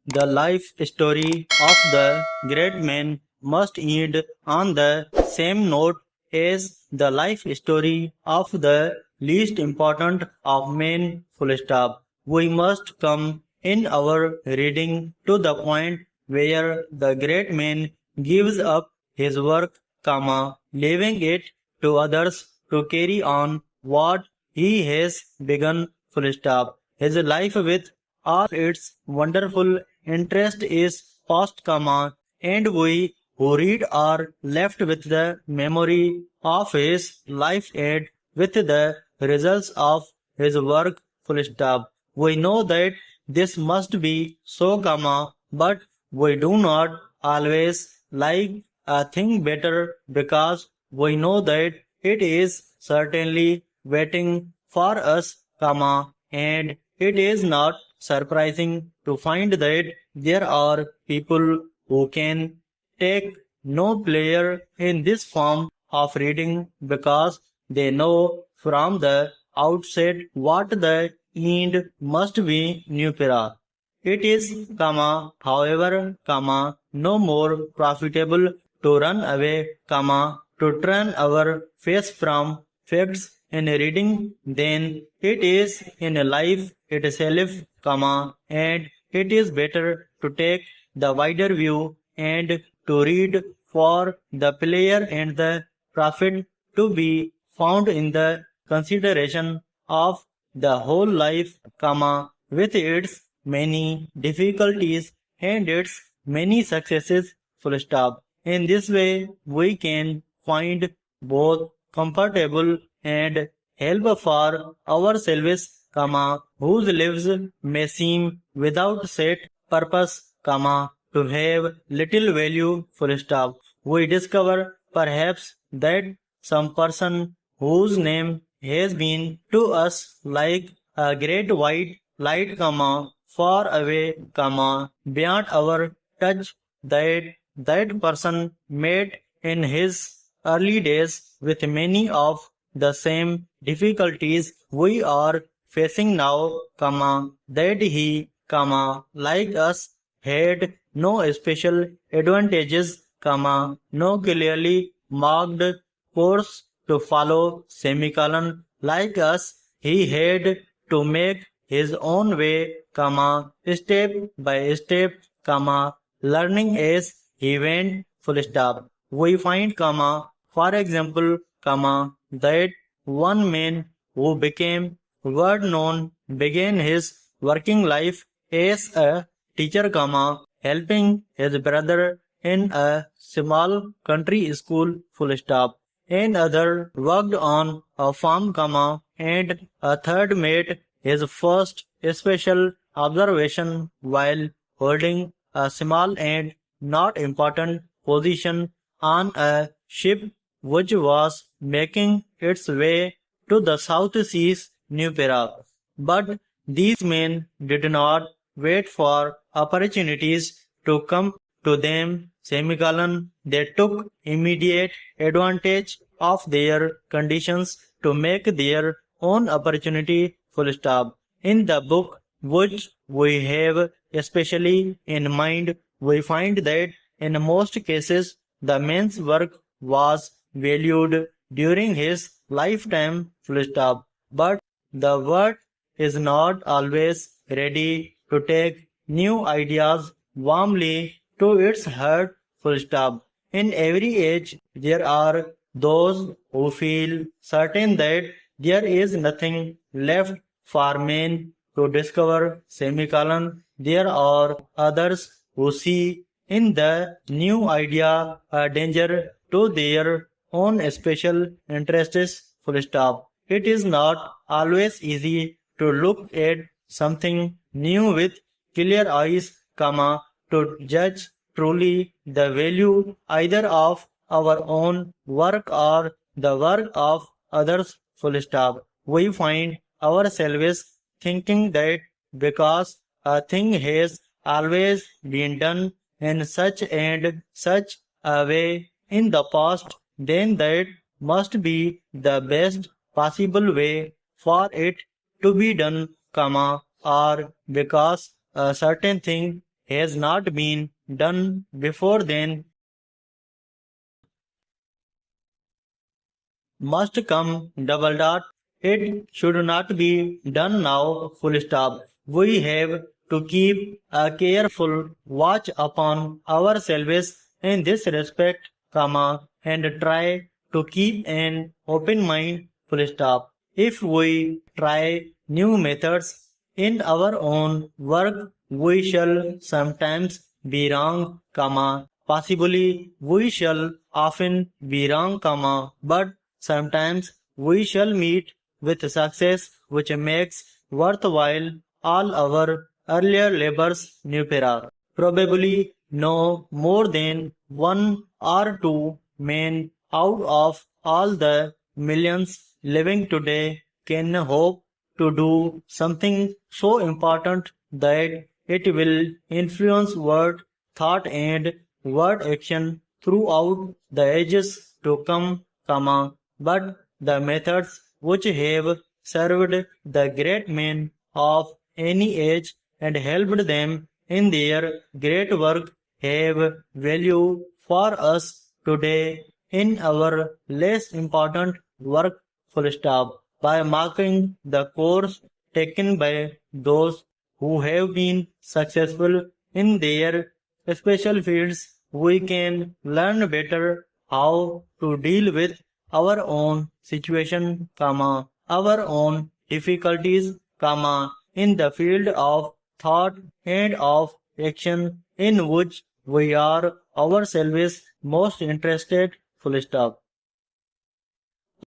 The life story of the great man must end on the same note as the life story of the least important of men. Full stop. We must come in our reading to the point where the great man gives up his work, leaving it to others to carry on what he has begun. Full stop. His life with all its wonderful interest is past, and we who read are left with the memory of his life and with the results of his work. Full stop. We know that this must be so, but we do not always like a thing better because we know that it is certainly waiting for us, and it is not surprising to find that there are people who can take no pleasure in this form of reading because they know from the outset what the end must be. Nupera. It is, however, no more profitable to run away, to turn our face from facts in reading than it is in life itself, and it is better to take the wider view and to read for the pleasure and the profit to be found in the consideration of the whole life, with its many difficulties and its many successes. Full stop. In this way, we can find both comfortable and help for ourselves, whose lives may seem without set purpose, to have little value. Full stop. We discover perhaps that some person whose name has been to us like a great white light, far away, beyond our touch, that person met in his early days with many of the same difficulties we are facing now, that he, like us, had no special advantages, no clearly marked course to follow, like us, he had to make his own way, step by step, learning as he went. Full stop. We find, for example, that one man who became word known began his working life as a teacher, helping his brother in a small country school. Full stop. Another worked on a farm, and a third made his first special observation while holding a small and not important position on a ship which was making its way to the South Seas, Nupera. But these men did not wait for opportunities to come to them, they took immediate advantage of their conditions to make their own opportunity. Full stop. In the book which we have especially in mind, we find that in most cases the man's work was valued during his lifetime. Full stop. But the world is not always ready to take new ideas warmly to its heart. Full stop. In every age, there are those who feel certain that there is nothing left for men to discover, There are others who see in the new idea a danger to their own special interests. Full stop. It is not always easy to look at something new with clear eyes, to judge truly the value either of our own work or the work of others. Full stop. We find ourselves thinking that because a thing has always been done in such and such a way in the past, then that must be the best possible way for it to be done, or because a certain thing has not been done before then must come double dot. It should not be done now full stop. We have to keep a careful watch upon ourselves in this respect, comma, and try to keep an open mind full stop. If we try new methods in our own work, we shall sometimes be wrong, comma, possibly we shall often be wrong, comma, but sometimes we shall meet with success which makes worthwhile all our earlier labors nupera. Probably no more than one or two men out of all the millions living today can hope to do something so important that it will influence word, thought and word action throughout the ages to come, comma, but the methods which have served the great men of any age and helped them in their great work have value for us today in our less important work full stop. By marking the course taken by those who have been successful in their special fields, we can learn better how to deal with our own situation, comma, our own difficulties, comma, in the field of thought and of action in which we are ourselves most interested, full stop.